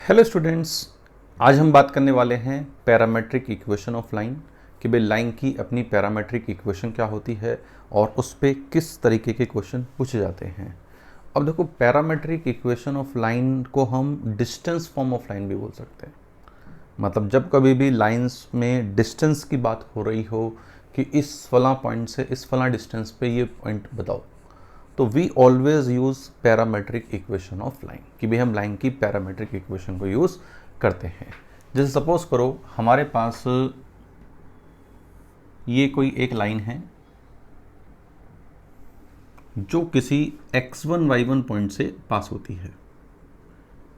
Hello students, आज हम बात करने वाले हैं पैरामेट्रिक इक्वेशन ऑफ लाइन कि भाई लाइन की अपनी पैरामेट्रिक इक्वेशन क्या होती है और उस पे किस तरीके के क्वेश्चन पूछे जाते हैं। अब देखो, पैरामेट्रिक इक्वेशन ऑफ लाइन को हम डिस्टेंस फॉर्म ऑफ लाइन भी बोल सकते हैं। मतलब जब कभी भी लाइंस में डिस्टेंस की बात हो रही हो कि इस फला पॉइंट से इस फला डिस्टेंस पे ये पॉइंट बताओ, तो we always use parametric equation of line कि भाई हम लाइन की पैरामेट्रिक इक्वेशन को यूज़ करते हैं। जैसे सपोज करो हमारे पास ये कोई एक लाइन है जो किसी x1 y1 पॉइंट से पास होती है।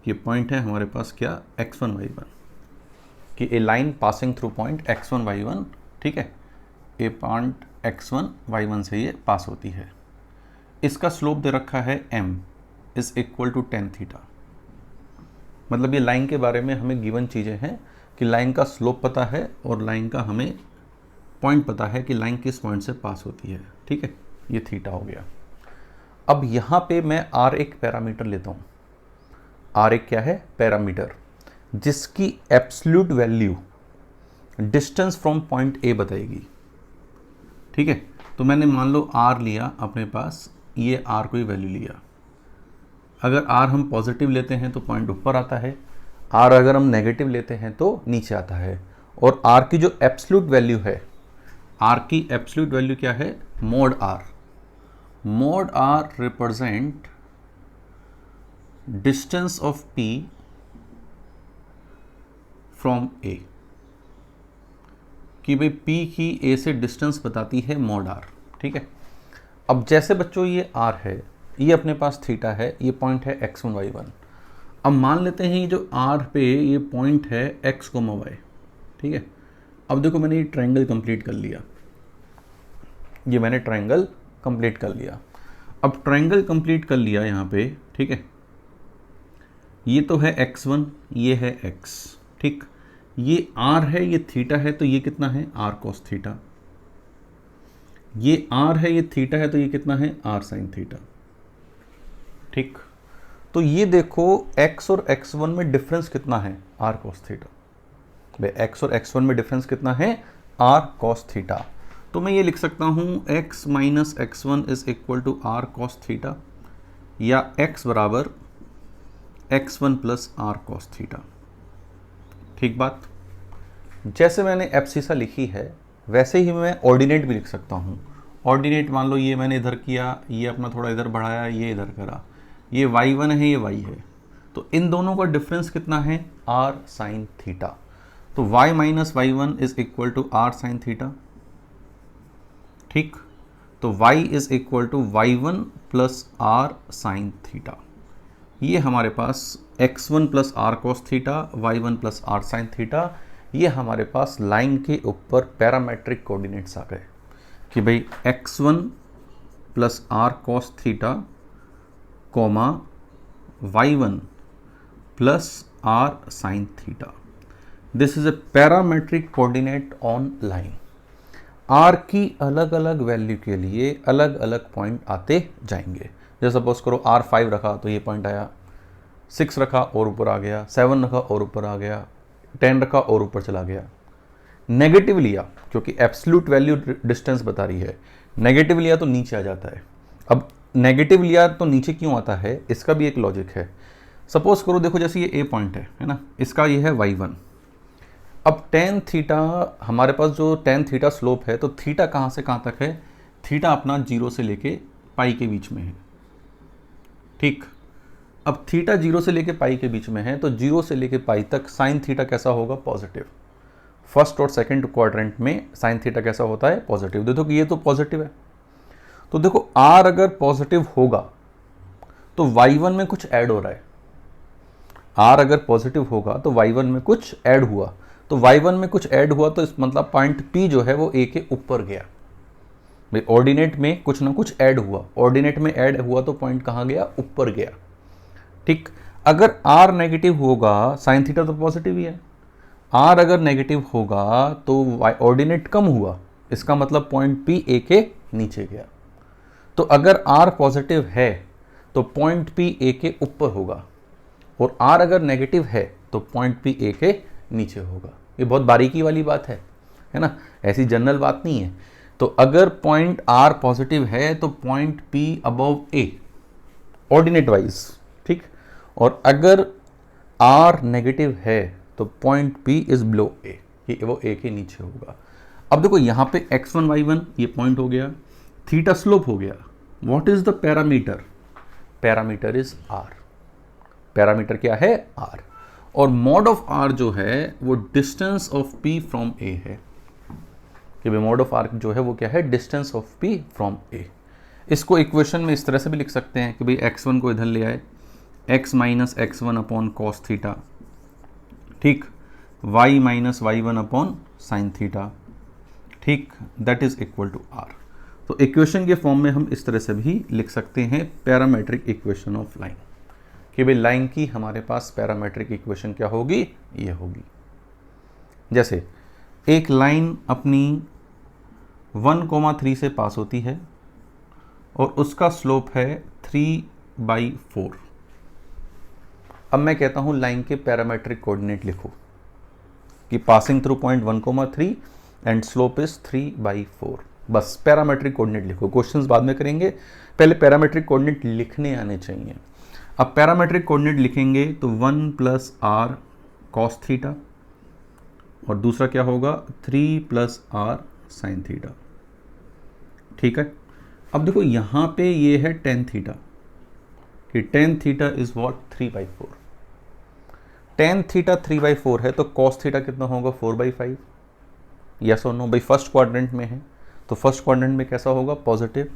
ये पॉइंट है हमारे पास क्या, x1 y1, कि a line passing through point x1 y1, ठीक है, ए पॉइंट x1 y1 से ये पास होती है। इसका स्लोप दे रखा है m is equal to tan theta. मतलब ये लाइन के बारे में हमें गिवन चीज़ें हैं कि लाइन का स्लोप पता है और लाइन का हमें पॉइंट पता है कि लाइन किस पॉइंट से पास होती है, ठीक है, ये थीटा हो गया। अब यहाँ पे मैं r एक पैरामीटर लेता हूँ। r एक क्या है, पैरामीटर, जिसकी absolute value distance from point a बताएगी, ठीक है। तो मैंने मान लो r लिया अपने पास, ये r कोई वैल्यू लिया। अगर r हम पॉजिटिव लेते हैं तो पॉइंट ऊपर आता है, r अगर हम नेगेटिव लेते हैं तो नीचे आता है। और r की जो एब्सोल्यूट वैल्यू है, r की एब्सोल्यूट वैल्यू क्या है, mode r। Mode r represent distance of p from a, कि भाई p की a से डिस्टेंस बताती है मोड r, ठीक है। अब जैसे बच्चों ये r है, ये अपने पास थीटा है, ये पॉइंट है x1 y1। अब मान लेते हैं ये जो r पे ये पॉइंट है x, y, ठीक है। अब देखो मैंने ये ट्रायंगल कंप्लीट कर लिया, ये मैंने ट्रायंगल कंप्लीट कर लिया। अब ट्रायंगल कंप्लीट कर लिया यहाँ पे, ठीक है। ये तो है x1, ये है x, ठीक। ये r है, ये थीटा है, तो ये कितना है, r cos थीटा। ये r है, ये थीटा है, तो ये कितना है, r sin थीटा, ठीक। तो ये देखो x और x1 में डिफरेंस कितना है, r cos थीटा। भाई x और x1 में डिफरेंस कितना है, r cos थीटा। तो मैं ये लिख सकता हूँ x minus x1 is equal to r cos theta, या x बराबर x1 plus r cos theta, ठीक बात। जैसे मैंने एब्सिसा लिखी है वैसे ही मैं ऑर्डिनेट भी लिख सकता हूँ। ऑर्डिनेट मान लो ये मैंने इधर किया, ये अपना थोड़ा इधर बढ़ाया, ये इधर करा, ये y1 है, ये y है, तो इन दोनों का डिफरेंस कितना है, r sin थीटा। तो y minus y1 is equal to r sin theta, ठीक। तो y is equal to y1 plus r sin theta. ये हमारे पास x1 plus r cos theta, y1 plus r sin theta, ये हमारे पास line के ऊपर पैरामेट्रिक कोऑर्डिनेट्स आ गए कि भाई x1 plus r cos theta coma y1 plus r sin theta. This is a parametric coordinate on line. r की अलग अलग वैल्यू के लिए अलग अलग पॉइंट आते जाएंगे। जैसे सपोज करो r5 रखा तो ये पॉइंट आया, 6 रखा और ऊपर आ गया, 7 रखा और ऊपर आ गया, 10 रखा और ऊपर चला गया। नेगेटिव लिया क्योंकि एब्सोल्यूट वैल्यू डिस्टेंस बता रही है, नेगेटिव लिया तो नीचे आ जाता है। अब नेगेटिव लिया तो नीचे क्यों आता है, इसका भी एक लॉजिक है। सपोज करो देखो जैसे ये ए पॉइंट है ना, इसका ये है y1। अब tan थीटा, हमारे पास जो tan थीटा स्लोप है, तो थीटा कहाँ से कहाँ तक है, थीटा अपना 0 से लेके पाई के बीच में है, ठीक। अब थीटा 0 से लेके पाई के बीच में है, तो 0 से लेके पाई तक साइन थीटा कैसा होगा, पॉजिटिव। फर्स्ट और सेकंड क्वाड्रेंट में साइन थीटा कैसा होता है, पॉजिटिव। देखो कि ये तो पॉजिटिव है, तो देखो r अगर पॉजिटिव होगा तो y1 में कुछ ऐड हो रहा है। r अगर पॉजिटिव होगा तो y1 में कुछ ऐड हुआ, तो y1 में कुछ ऐड हुआ तो इस मतलब पॉइंट p जो है वो a के ऊपर गया। भाई ऑर्डिनेट में कुछ ना कुछ ऐड हुआ, ऑर्डिनेट में ऐड हुआ तो पॉइंट कहाँ गया, ऊपर गया, ठीक। अगर r नेगेटिव होगा, साइन थीटा तो पॉजिटिव ही है, r अगर नेगेटिव होगा तो ऑर्डिनेट कम हुआ, इसका मतलब पॉइंट p a के नीचे गया। तो अगर r पॉजिटिव है तो पॉइंट p a के ऊपर होगा, और r अगर नेगेटिव है तो पॉइंट P A के नीचे होगा। ये बहुत बारीकी वाली बात है ना, ऐसी जनरल बात नहीं है। तो अगर पॉइंट R पॉजिटिव है तो point P above A ordinate wise, ठीक। और अगर R नेगेटिव है तो point P is below A, वो A के नीचे होगा। अब देखो यहाँ पे x1 y1 ये पॉइंट हो गया, थीटा स्लोप हो गया। What is the parameter? Parameter is R। Parameter क्या है? R। और मॉड ऑफ R जो है वो distance of P from A है, कि भाई मॉड ऑफ R जो है वो क्या है? Distance of P from A। इसको इक्वेशन में इस तरह से भी लिख सकते हैं कि भाई x1 को इधर ले आए, x minus x1 upon cos theta, ठीक, y minus y1 upon sine theta, ठीक, that is equal to R। तो इक्वेशन के फॉर्म में हम इस तरह से भी लिख सकते हैं पैरामेट्रिक इक्वेशन ऑफ लाइन, कि भाई लाइन की हमारे पास पैरामेट्रिक इक्वेशन क्या होगी? ये होगी। जैसे एक लाइन अपनी 1,3 से पास होती है और उसका स्लोप है 3/4। अब मैं कहता हूं लाइन के पैरामेट्रिक कोऑर्डिनेट लिखो, कि passing through point 1,3 and slope is 3/4। बस पैरामेट्रिक कोऑर्डिनेट लिखो, क्वेश्चंस बाद में करेंगे, पहले पैरामेट्रिक कोऑर्डिनेट लिखने आने चाहिए। अब पैरामेट्रिक कोऑर्डिनेट लिखेंगे तो 1 प्लस आर कॉस थीटा, और दूसरा क्या होगा? 3 प्लस आर साइन थीटा, ठीक है। अब देखो यहाँ पे ये है टेन थीटा, कि tan theta is what? 3/4। Tan theta 3/4 है तो कॉस थीटा कितना होगा? 4/5। यस और नो? भाई फर्स्ट क्वाड्रेंट में है तो फर्स्ट क्वाड्रेंट में कैसा होगा? पॉजिटिव।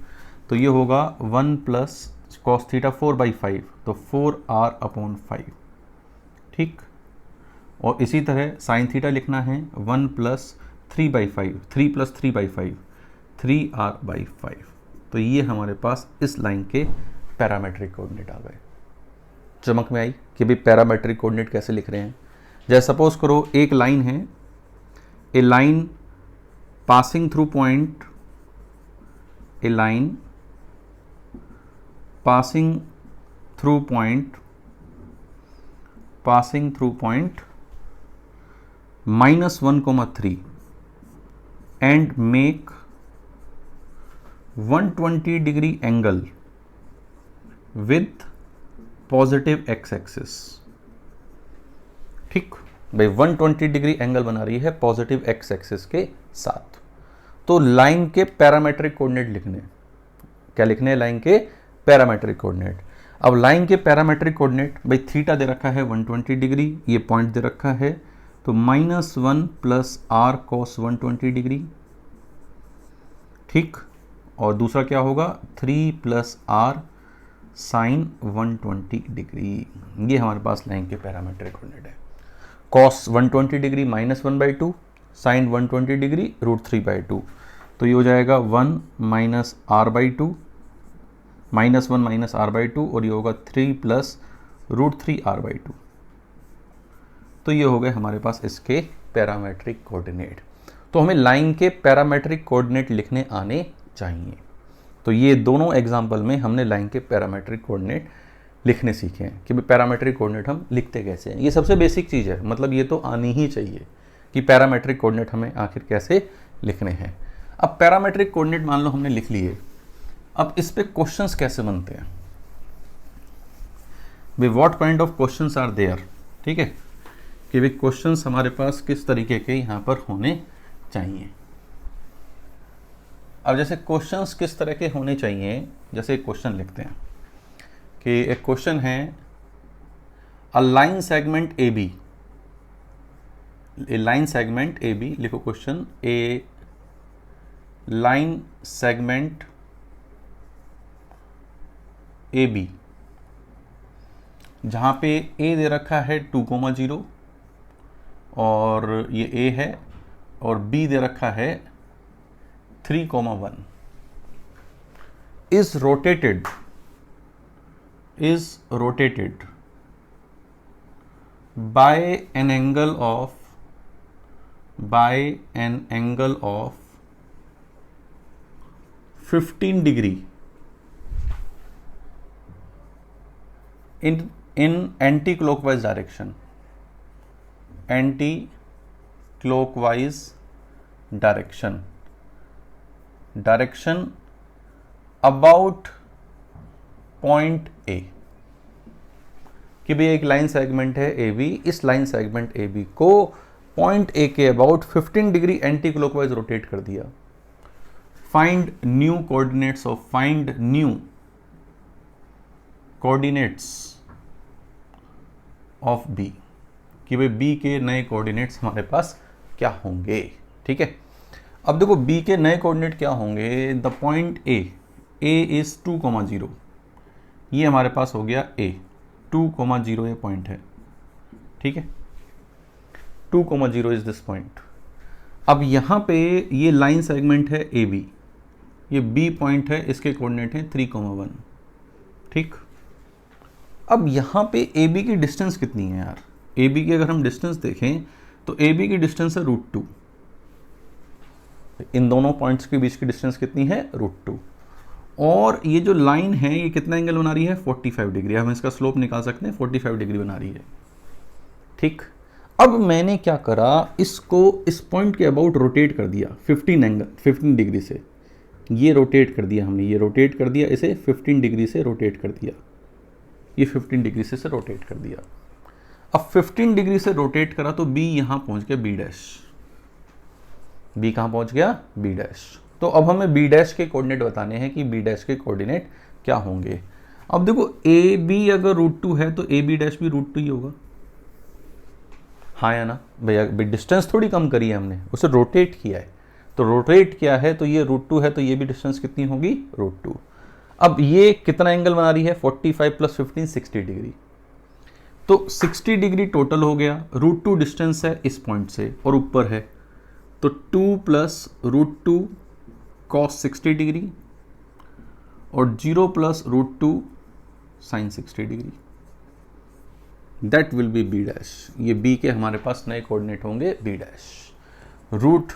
तो ये होगा 1 प्लस कॉस थीटा 4/5, तो 4r अपॉन 5, ठीक। और इसी तरह साइन थीटा लिखना है 1 प्लस 3/5, 3 प्लस 3/5, 3r/5। तो ये हमारे पास इस लाइन के पैरामेट्रिक कोऑर्डिनेट आ गए। चमक में आई कि भाई पैरामेट्रिक कोऑर्डिनेट कैसे लिख रहे हैं। जैसे सपोज करो एक लाइन है, a line passing through point, a line passing through point -1,3 and make 120 degree angle with positive x axis, ठीक भाई 120 डिग्री एंगल बना रही है पॉजिटिव x एक्सिस के साथ। तो लाइन के पैरामेट्रिक कोऑर्डिनेट लिखने, क्या लिखने हैं? लाइन के पैरामेट्रिक कोऑर्डिनेट। अब लाइन के पैरामेट्रिक कोऑर्डिनेट, भाई थीटा दे रखा है 120 डिग्री, ये पॉइंट दे रखा है, तो -1 प्लस आर कॉस 120 डिग्री, ठीक। और दूसरा क्या होगा? 3 प्लस आर साइन 120 डिग्री। ये हमारे पास लाइन के पैरामेट्रिक कोऑर्डिनेट है। कॉस 120 डिग्री -1/2, साइन 120 डिग्री √3/2, तो ये हो जाएगा 1 माइनस r/2, -1 माइनस r/2, और ये होगा 3 प्लस √3r/2। तो ये हो गए हमारे पास इसके पैरामेट्रिक कोऑर्डिनेट। तो हमें लाइन के पैरामेट्रिक कोऑर्डिनेट लिखने आने चाहिए। तो ये दोनों एग्जाम्पल में हमने लाइन के पैरामेट्रिक कोऑर्डिनेट लिखने सीखे हैं कि पैरामेट्रिक कोऑर्डिनेट हम लिखते कैसे हैं। ये सबसे बेसिक चीज़ है, मतलब ये तो आनी ही चाहिए कि पैरामेट्रिक कोऑर्डिनेट हमें आखिर कैसे लिखने हैं। अब पैरामेट्रिक कोऑर्डिनेट मान लो हमने लिख लिए, अब इस पे क्वेश्चंस कैसे बनते हैं? वे what kind of questions are there, ठीक है, कि वे क्वेश्चंस हमारे पास किस तरीके के यहाँ पर होने चाहिए। अब जैसे क्वेश्चंस किस तरह के होने चाहिए, जैसे एक क्वेश्चन लिखते हैं कि एक क्वेश्चन है a line segment A B, a line segment A B, लिखो question, a line segment A B, जहाँ पे ए दे रखा है 2,0 और ये ए है, और बी दे रखा है 3,1, is rotated by an angle of 15 degree in anticlockwise direction, anticlockwise direction, direction about point A, कि भाई एक लाइन सेगमेंट है ए बी, इस लाइन सेगमेंट ए बी को पॉइंट ए के about 15 degree anticlockwise rotate कर दिया। Find new coordinates of, find new coordinates of B, कि भाई बी के नए कोऑर्डिनेट्स हमारे पास क्या होंगे। ठीक है, अब देखो बी के नए कोऑर्डिनेट क्या होंगे। The point A, A is 2,0, ये हमारे पास हो गया ए, 2,0 ये पॉइंट है। ठीक है, 2,0 इज दिस पॉइंट। अब यहां पे ये लाइन सेगमेंट है ए बी, ये बी पॉइंट है, इसके कोऑर्डिनेट है 3,1। ठीक, अब यहां पे ए बी की डिस्टेंस कितनी है यार। ए बी की अगर हम डिस्टेंस देखें तो ए बी की डिस्टेंस है √2। इन दोनों पॉइंट्स के बीच की डिस्टेंस कितनी है, √2। और ये जो लाइन है ये कितना एंगल बना रही है, 45 डिग्री। हम इसका स्लोप निकाल सकते हैं, 45 डिग्री बना रही है। ठीक, अब मैंने क्या करा, इसको इस पॉइंट के अबाउट रोटेट कर दिया 15 डिग्री से। ये रोटेट कर दिया हमने, ये रोटेट कर दिया, इसे 15 डिग्री से रोटेट कर दिया, ये 15 डिग्री से रोटेट कर दिया। अब 15 डिग्री से रोटेट करा तो बी यहां पहुंच गया बी डैश। बी कहां पहुंच गया, बी डैश। तो अब हमें बी डैश के कोऑर्डिनेट बताने हैं कि बी डैश के कोऑर्डिनेट क्या होंगे। अब देखो ए बी अगर √2 है तो ए बी डैश भी √2 ही होगा। हाँ या ना भैया, डिस्टेंस थोड़ी कम करी है हमने, उसे रोटेट किया है। तो रोटेट किया है तो ये √2 है, तो ये भी डिस्टेंस कितनी होगी, √2। अब ये कितना एंगल बना रही है, 45 + 15 60 डिग्री। तो 60 डिग्री टोटल हो गया। √2 डिस्टेंस है इस पॉइंट से और ऊपर है, तो 2 + √2 cos 60 डिग्री और 0 + √2 sin 60 degree. That will be B dash. ये बी के हमारे पास नए कोऑर्डिनेट होंगे B dash. Root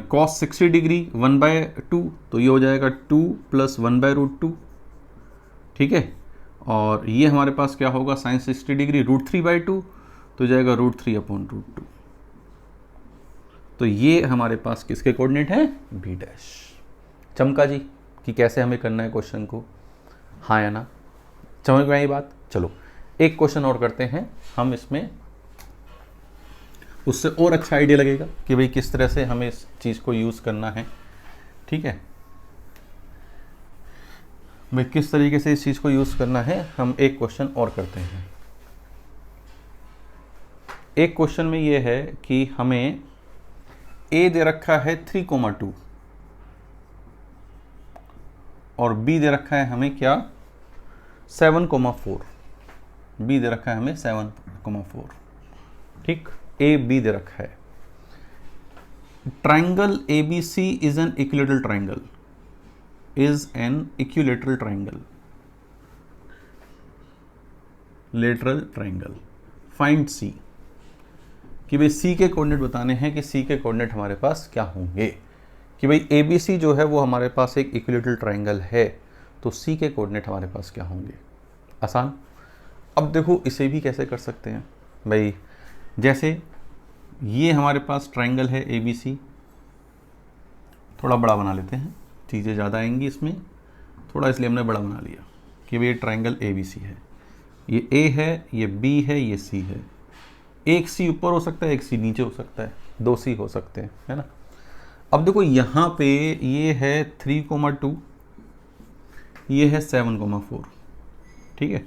cos 60 degree 1/2, तो ये हो जाएगा 2 + 1/√2। ठीक है, और ये हमारे पास क्या होगा, sin 60 डिग्री √3/2, तो जाएगा √3/√2। तो ये हमारे पास किसके कोऑर्डिनेट हैं, बी डैश। चमका जी कि कैसे हमें करना है क्वेश्चन को, हाँ या ना, समझ में आई बात। चलो एक क्वेश्चन और करते हैं हम, इसमें उससे और अच्छा आइडिया लगेगा कि भाई किस तरह से हमें इस चीज़ को यूज़ करना है। ठीक है भाई, किस तरीके से इस चीज़ को यूज़ करना है, हम एक क्वेश्चन और करते हैं। एक क्वेश्चन में ये है कि हमें ए दे रखा है 3,2 और बी दे रखा है हमें क्या, 7,4। बी दे रखा है हमें 7,4। ठीक, ए बी दे रखा है। Triangle A B C is an equilateral triangle, is an equilateral triangle, lateral triangle. Find C, कि भाई सी के कोऑर्डिनेट बताने हैं कि सी के कोऑर्डिनेट हमारे पास क्या होंगे। कि भाई ए बी सी जो है वो हमारे पास एक इक्विलेटरल ट्राइंगल है, तो सी के कोऑर्डिनेट हमारे पास क्या होंगे। आसान। अब देखो इसे भी कैसे कर सकते हैं भाई, जैसे ये हमारे पास ट्राइंगल है ए बी सी, थोड़ा बड़ा बना लेते हैं, चीज़ें ज़्यादा आएंगी इसमें थोड़ा, इसलिए हमने बड़ा बना लिया कि भाई ये ट्राइंगल ए बी सी है, ये ए है, ये बी है, ये सी है। एक सी ऊपर हो सकता है, एक सी नीचे हो सकता है, 2 सी हो सकते हैं, है ना। अब देखो यहाँ पे ये है 3,2, ये है 7,4। ठीक है,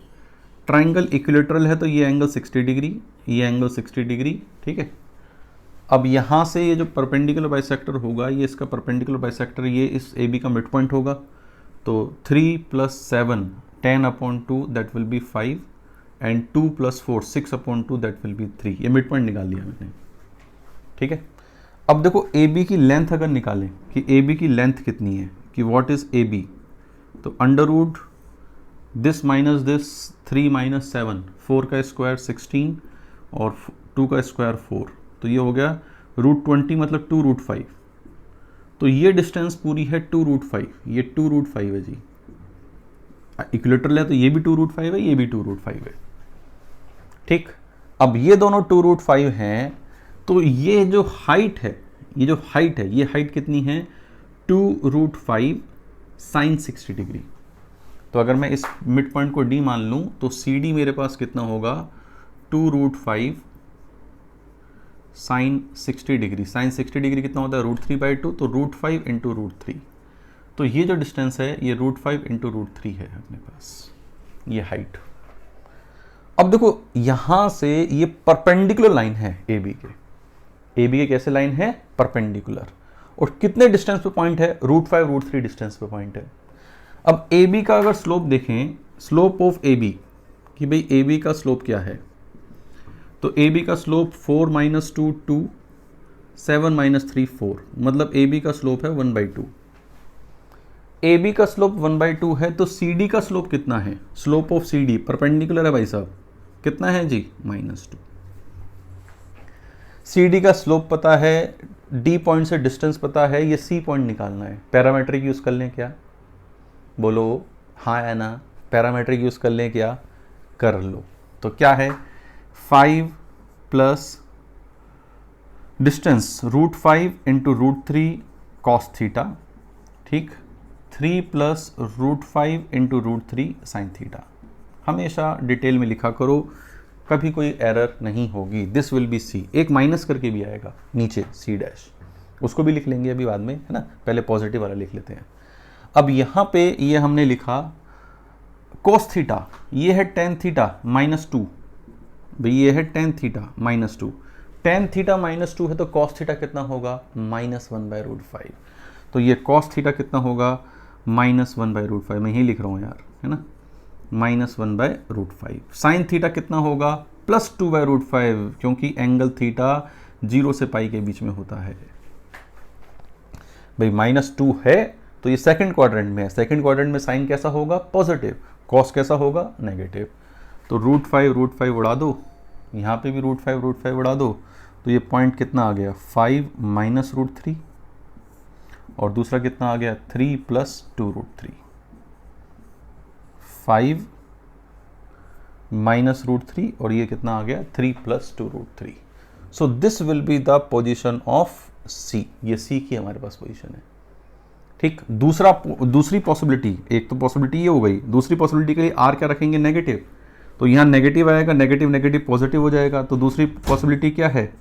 ट्राइंगल इक्विलेटरल है तो ये एंगल 60 डिग्री, ये एंगल 60 डिग्री। ठीक है, अब यहाँ से ये जो परपेंडिकुलर बाइसेक्टर होगा, ये इसका परपेंडिकुलर बाइसेक्टर, ये इस ए बी का मिड पॉइंट होगा, तो 3 + 7 10/2 that will B 5 and 2 + 4 6/2 that will B 3। ये मिड पॉइंट निकाल लिया मैंने। ठीक है, अब देखो ए बी की लेंथ अगर निकालें कि ए बी की लेंथ कितनी है, कि व्हाट इज ए बी, तो √ दिस माइनस दिस 3 - 7, 4 का स्क्वायर 16 और 2 का स्क्वायर 4, तो ये हो गया √20 मतलब 2√5। तो ये डिस्टेंस पूरी है 2√5, ये 2√5 है जी। इक्विलेटरल है तो ये भी 2√5 है, ये भी 2√5 है। ठीक, अब ये दोनों 2√5 हैं, तो ये जो हाइट है, ये हाइट कितनी है? 2√5 साइन 60 डिग्री। तो अगर मैं इस मिड पॉइंट को डी मान लूं तो सी डी मेरे पास कितना होगा? 2√5 साइन 60 डिग्री। साइन 60 डिग्री कितना होता है? √3/2, तो √5 इंटू √3। तो ये जो डिस्टेंस है ये √5 इंटू √3 है अपने पास, ये हाइट। अब देखो यहां से ये परपेंडिकुलर लाइन है ए बी के कैसे लाइन है? परपेंडिकुलर। और कितने डिस्टेंस पे पॉइंट है? √5 √3 डिस्टेंस पे पॉइंट है। अब ए बी का अगर स्लोप देखें, स्लोप ऑफ ए बी, कि भाई ए बी का स्लोप क्या है, तो ए बी का स्लोप 4 - 2 2, 7 - 3 4, मतलब ए बी का स्लोप है 1/2। ए बी का स्लोप 1/2 है, तो सी डी का स्लोप कितना है? Slope of C D perpendicular है भाई साहब, कितना है जी? -2। सी डी का स्लोप पता है, डी पॉइंट से डिस्टेंस पता है, ये सी पॉइंट निकालना है। पैरामेट्रिक यूज कर लें क्या? बोलो हाँ या ना? पैरामेट्रिक यूज कर लें क्या? कर लो। तो क्या है? 5 plus distance √5 into √3 cos theta, ठीक, 3 प्लस √5 इंटू √3 साइन थीटा। हमेशा डिटेल में लिखा करो, कभी कोई एरर नहीं होगी। This will be C. एक माइनस करके भी आएगा नीचे सी डैश, उसको भी लिख लेंगे अभी बाद में, है ना? पहले पॉजिटिव वाला लिख लेते हैं। अब यहाँ पे ये हमने लिखा कोस थीटा, ये है टेन थीटा -2, भाई ये है टेन थीटा -2। टेन थीटा -2 है तो कॉस थीटा कितना होगा? -1/√5। तो ये कॉस थीटा कितना होगा? -1/√5। मैं यही लिख रहा हूँ यार, है ना? -1/√5। साइन थीटा कितना होगा? +2/√5, क्योंकि एंगल थीटा 0 से पाई के बीच में होता है। भाई -2 है तो ये सेकंड क्वाड्रेंट में है, सेकंड क्वाड्रेंट में साइन कैसा होगा? पॉजिटिव। कॉस कैसा होगा? नेगेटिव। तो √5 उड़ा दो, यहाँ पे भी √5 उड़ा दो, तो ये पॉइंट कितना आ गया? 5 - √3, और दूसरा कितना आ गया? 3 + 2√3। 5 - √3 और ये कितना आ गया? 3 + 2√3। So this will be the position of C. ये सी की हमारे पास पोजीशन है। ठीक, दूसरी पॉसिबिलिटी, एक तो पॉसिबिलिटी ये हो गई, दूसरी पॉसिबिलिटी के लिए आर क्या रखेंगे? नेगेटिव। तो यहाँ नेगेटिव आएगा, नेगेटिव नेगेटिव पॉजिटिव हो जाएगा। तो दूसरी पॉसिबिलिटी क्या है?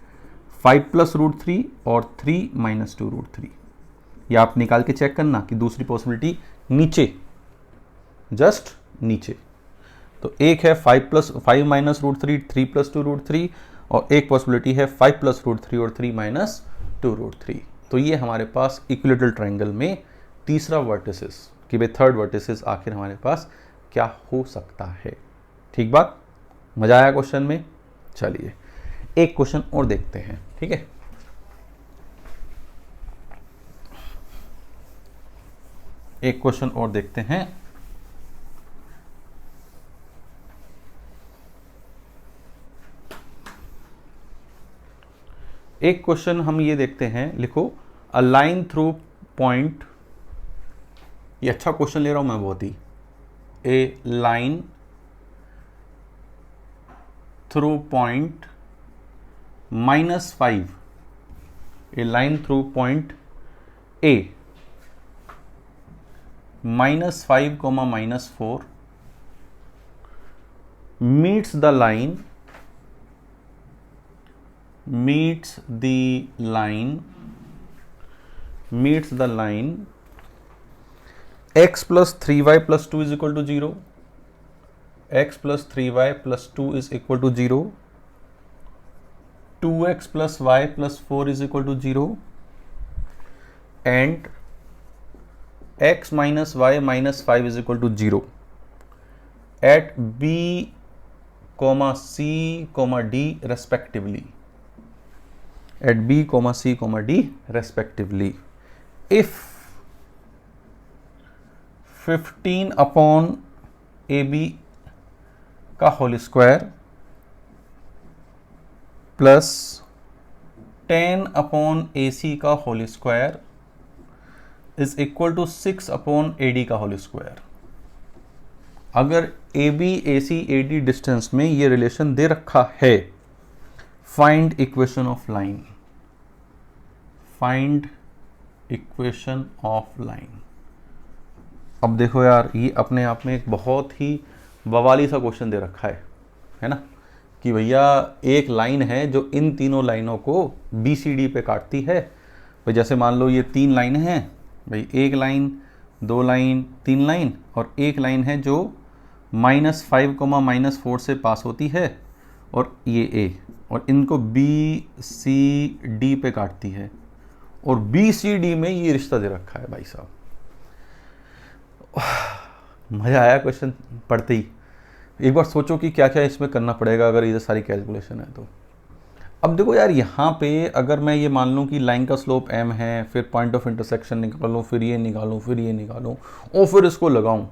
5 + √3 और 3 - 2√3। या आप निकाल के चेक करना कि दूसरी पॉसिबिलिटी नीचे, जस्ट नीचे। तो एक है 5 - √3 3 + 2√3, और एक पॉसिबिलिटी है 5 + √3 और 3 - 2√3। तो ये हमारे पास इक्विलेटरल ट्रायंगल में तीसरा वर्टिसेस, कि भाई थर्ड वर्टिसेस आखिर हमारे पास क्या हो सकता है। ठीक बात? मजा आया क्वेश्चन में? चलिए एक क्वेश्चन और देखते हैं, ठीक है? एक क्वेश्चन और देखते हैं। एक क्वेश्चन हम ये देखते हैं, लिखो अ लाइन थ्रू पॉइंट, ये अच्छा क्वेश्चन ले रहा हूं मैं बहुत ही, a line through point -5, a line through point A -5, -4 meets the line x + 3y + 2 = 0, x + 3y + 2 = 0, 2x + y + 4 = 0, and x - y - 5 = 0 at b, c, d respectively. At b, c, d respectively. If 15 upon ab का whole square plus 10 upon AC का whole square is equal to 6 upon AD का whole square. अगर A B A C A D distance में ये relation दे रखा है, find equation of line, find equation of line. अब देखो यार, ये अपने आप में एक बहुत ही बवाली सा क्वेश्चन दे रखा है ना, कि भैया एक लाइन है जो इन तीनों लाइनों को बी सी डी पे काटती है। भाई जैसे मान लो ये 3 लाइन हैं, भाई एक लाइन, 2 लाइन, 3 लाइन, और एक लाइन है जो -5, -4 से पास होती है, और ये ए, और इनको बी सी डी पे काटती है, और बी सी डी में ये रिश्ता दे रखा है। भाई साहब मज़ा आया क्वेश्चन पढ़ते ही। एक बार सोचो कि क्या क्या इसमें करना पड़ेगा अगर ये सारी कैलकुलेशन है तो। अब देखो यार, यहाँ पे अगर मैं ये मान लूँ कि लाइन का स्लोप m है, फिर पॉइंट ऑफ इंटरसेक्शन निकालूँ, फिर ये निकालूँ, फिर ये निकालूँ, और फिर इसको लगाऊँ,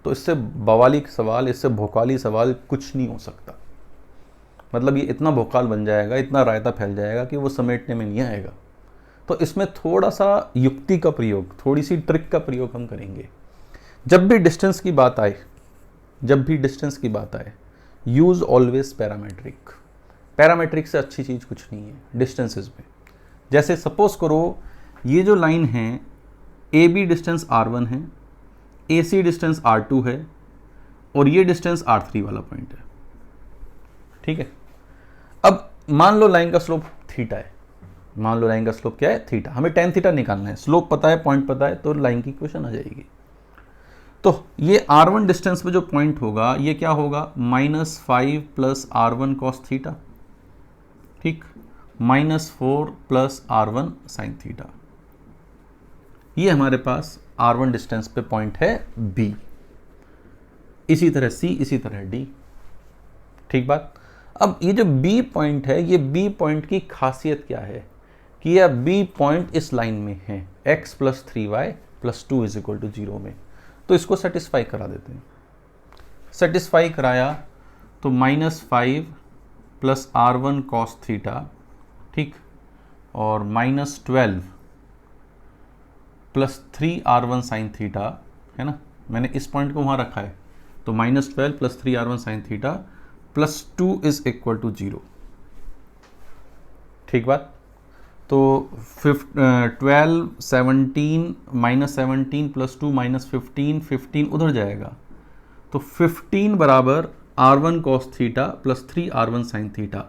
तो इससे बवाली सवाल, इससे भोकाली सवाल कुछ नहीं हो सकता। मतलब ये इतना भोकाल बन जाएगा, इतना रायता फैल जाएगा कि वो समेटने में नहीं आएगा। तो इसमें थोड़ा सा युक्ति का प्रयोग, थोड़ी सी ट्रिक का प्रयोग हम करेंगे। जब भी डिस्टेंस की बात आए, जब भी डिस्टेंस की बात आए, यूज ऑलवेज पैरामेट्रिक। पैरामेट्रिक से अच्छी चीज़ कुछ नहीं है डिस्टेंसेस में। जैसे सपोज करो ये जो लाइन है, ए बी डिस्टेंस r1 है, ए सी डिस्टेंस r2 है, और ये डिस्टेंस r3 वाला पॉइंट है, ठीक है। अब मान लो लाइन का स्लोप थीटा है, मान लो लाइन का स्लोप क्या है, थीटा। हमें tan थीटा निकालना है, स्लोप पता है, पॉइंट पता है, तो लाइन की इक्वेशन आ जाएगी। तो ये r1 डिस्टेंस पे जो पॉइंट होगा ये क्या होगा, -5 + r1 cos थीटा, ठीक, -4 + r1 sin थीटा। ये हमारे पास r1 डिस्टेंस पे पॉइंट है b। इसी तरह c, इसी तरह d, ठीक बात। अब ये जो b पॉइंट है, ये b पॉइंट की खासियत क्या है कि यह b पॉइंट इस लाइन में है, x + 3y + 2 = 0 में। तो इसको सेटिस्फाई करा देते हैं। सेटिस्फाई कराया तो -5 + r1 cos थीटा, ठीक, और -12 + 3r1 sin थीटा, है ना। मैंने इस पॉइंट को वहाँ रखा है, तो -12 + 3r1 sin थीटा + 2 = 0, ठीक बात। तो 12, 17, -17 + 2 -15, 15 उधर जाएगा, तो 15 बराबर r1 cos theta + 3r1 sin theta.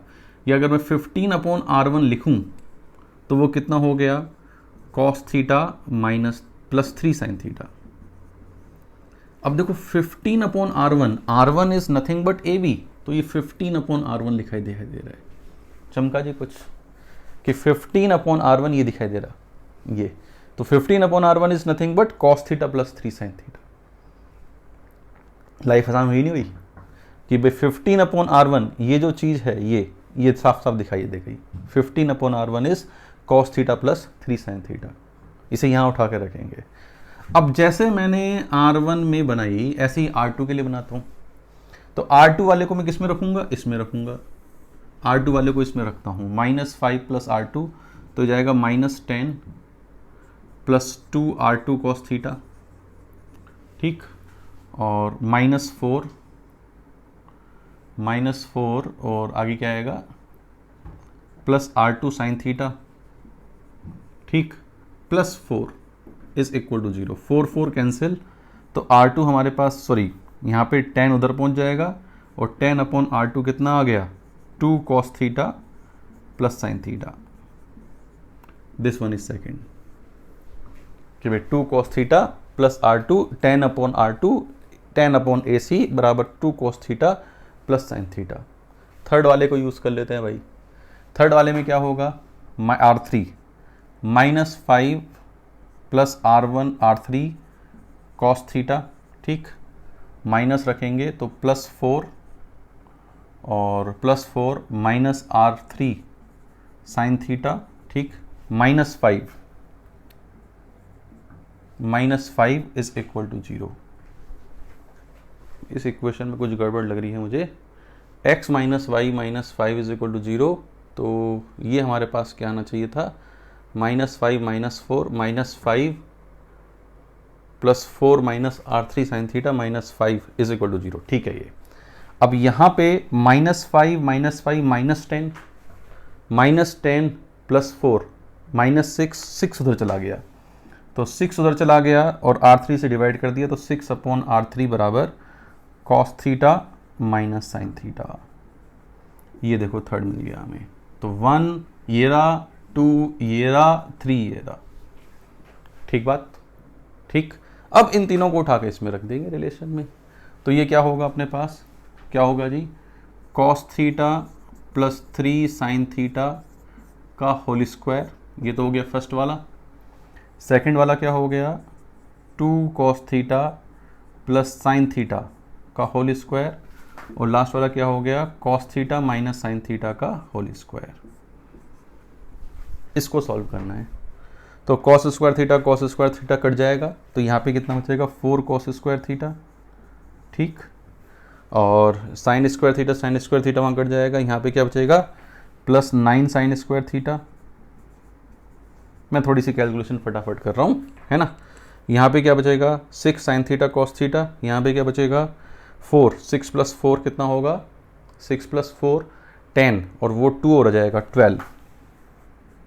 या अगर मैं 15/r1 लिखूं तो वो कितना हो गया, cos थीटा + 3 sin थीटा। अब देखो 15/r1, r1 is nothing but A B, तो ये 15/r1 दिखाई दे रहा है। चमका जी कुछ कि 15/r1 ये दिखाई दे रहा, ये तो 15/r1 is nothing but cos theta + 3 sin theta. Life आसान हुई नहीं हुई कि भाई 15/r1 ये जो चीज़ है, ये साफ साफ दिखाई दे गई। 15/r1 is cos theta + 3 sin theta. इसे यहाँ उठा के रखेंगे। अब जैसे मैंने r1 में बनाई, ऐसे ही r2 के लिए बनाता हूँ। तो r2 वाले को मैं किस में रखूँगा, इसमें रखूँगा। r2 वाले को इसमें रखता हूँ, -5 + r2 तो जाएगा -10 + 2r2 cos थीटा, ठीक, और -4 और आगे क्या आएगा, +r2 sin थीटा, ठीक, +4 = 0। 4 कैंसिल, तो r2 हमारे पास, सॉरी यहाँ पे 10 उधर पहुँच जाएगा, और 10/r2 कितना आ गया, 2 cos theta + sin theta. This one is second कि भाई 2 cos theta + r2, 10/r2, 10/ac बराबर 2 cos theta + sin theta. Third वाले को यूज़ कर लेते हैं भाई। थर्ड वाले में क्या होगा, r3 -5 + r1 r3 cos theta, ठीक, माइनस रखेंगे तो +4 और +4 -r3 sin थीटा, ठीक, -5 = 0। इस इक्वेशन में कुछ गड़बड़ लग रही है मुझे। x - y - 5 = 0, तो ये हमारे पास क्या आना चाहिए था, -5 - 4 -5 plus 4 minus R3 sine theta minus 5 is equal to 0। ठीक है ये। अब यहाँ पे -5 -10 प्लस 4 -6 उधर चला गया, तो 6 उधर चला गया और R3 से डिवाइड कर दिया, तो 6/R3 बराबर cos theta minus sine theta. ये देखो थर्ड मिल गया हमें। तो 1 ये रहा, 2 ये रहा, 3 ये रहा। ठीक बात, ठीक। अब इन तीनों को उठा के इसमें रख देंगे रिलेशन में। तो ये क्या होगा अपने पास, क्या होगा जी, cos theta plus 3 sine theta का होल स्क्वायर। ये तो हो गया फर्स्ट वाला। सेकंड वाला क्या हो गया, 2 cos theta plus sign theta का होल स्क्वायर। और लास्ट वाला क्या हो गया, cos theta minus sign theta का होल स्क्वायर। इसको सॉल्व करना है। तो कॉस स्क्वायर थीटा कट जाएगा, तो यहाँ पे कितना बचेगा, 4 कॉस स्क्वायर थीटा। ठीक। और साइन स्क्वायर थीटा वहाँ कट जाएगा, यहाँ पे क्या बचेगा, प्लस 9 साइन स्क्वायर थीटा। मैं थोड़ी सी कैलकुलेशन फटाफट कर रहा हूँ, है ना। यहाँ पे क्या बचेगा, 6 साइन थीटा कॉस थीटा। यहाँ पे क्या बचेगा, 4, 6 प्लस 4 कितना होगा, 6 प्लस 4 10, और वो 2 हो जाएगा 12,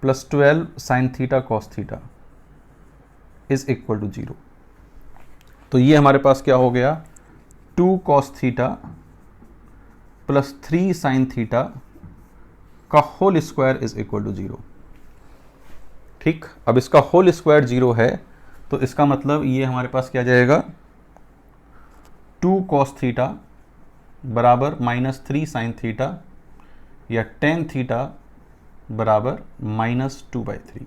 plus 12 sine theta cos theta is equal to 0। तो ये हमारे पास क्या हो गया, 2 cos theta plus 3 sine theta का whole square is equal to 0। ठीक। अब इसका होल स्क्वायर 0 है, तो इसका मतलब ये हमारे पास क्या जाएगा, 2 कॉस थीटा बराबर -3 साइन थीटा, या tan थीटा बराबर -2/3।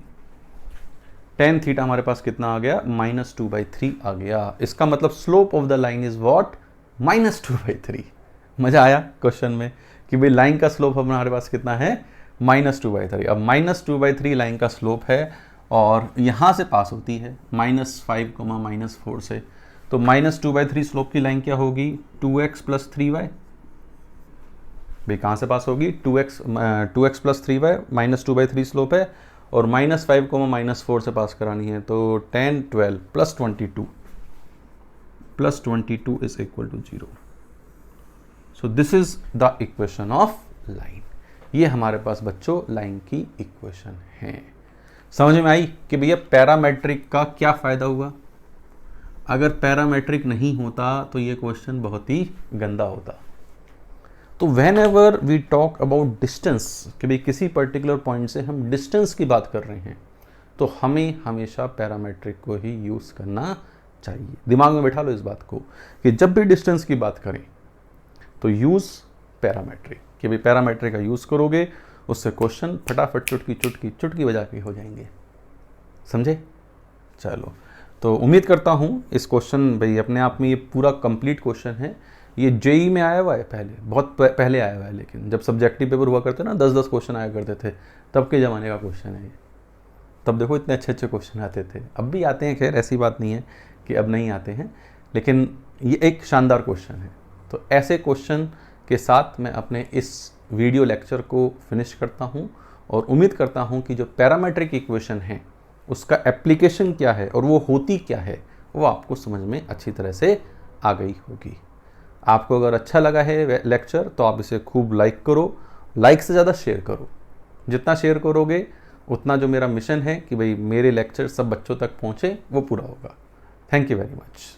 tan थीटा हमारे पास कितना आ गया, -2/3 आ गया। इसका मतलब slope of the line is what, -2/3। मजा आया क्वेश्चन में कि भाई लाइन का स्लोप हमारे पास कितना है, -2/3। अब -2/3 लाइन का स्लोप है और यहाँ से पास होती है -5, -4 से। तो -2/3 स्लोप की लाइन क्या होगी, 2x प्लस 3y। भाई कहाँ से पास होगी, 2x प्लस 3y, -2/3 स्लोप है, और -5, -4 से पास करानी है। तो 10, 12 plus 22 is equal to 0। So this is the equation of line. ये हमारे पास बच्चों लाइन की इक्वेशन है। समझ में आई कि भैया पैरामेट्रिक का क्या फायदा हुआ। अगर पैरामेट्रिक नहीं होता तो ये क्वेश्चन बहुत ही गंदा होता। तो whenever we talk about distance, कि भाई किसी पर्टिकुलर पॉइंट से हम डिस्टेंस की बात कर रहे हैं, तो हमें हमेशा पैरामेट्रिक को ही यूज करना चाहिए। दिमाग में बैठा लो इस बात को कि जब भी डिस्टेंस की बात करें तो यूज पैरामेट्रिक, कि भाई पैरामेट्रिक का यूज करोगे, उससे क्वेश्चन फटाफट चुटकी बजा के हो जाएंगे। समझे। चलो, तो उम्मीद करता हूँ इस क्वेश्चन, भाई अपने आप में ये पूरा कंप्लीट क्वेश्चन है। ये जेई में आया हुआ है, पहले बहुत पहले आया हुआ है, लेकिन जब सब्जेक्टिव पेपर हुआ करते ना 10-10 क्वेश्चन आया करते थे, तब के ज़माने का क्वेश्चन है ये। तब देखो इतने अच्छे क्वेश्चन आते थे, अब भी आते हैं, खैर ऐसी बात नहीं है कि अब नहीं आते हैं, लेकिन ये एक शानदार क्वेश्चन है। तो ऐसे क्वेश्चन के साथ मैं अपने इस वीडियो लेक्चर को फिनिश करता हूँ, और उम्मीद करता हूँ कि जो पैरामेट्रिक इक्वेशन है उसका एप्लीकेशन क्या है और वो होती क्या है, वो आपको समझ में अच्छी तरह से आ गई होगी। आपको अगर अच्छा लगा है लेक्चर तो आप इसे खूब लाइक करो, लाइक से ज़्यादा शेयर करो। जितना शेयर करोगे उतना जो मेरा मिशन है कि भाई मेरे लेक्चर सब बच्चों तक पहुँचे, वो पूरा होगा। Thank you very much.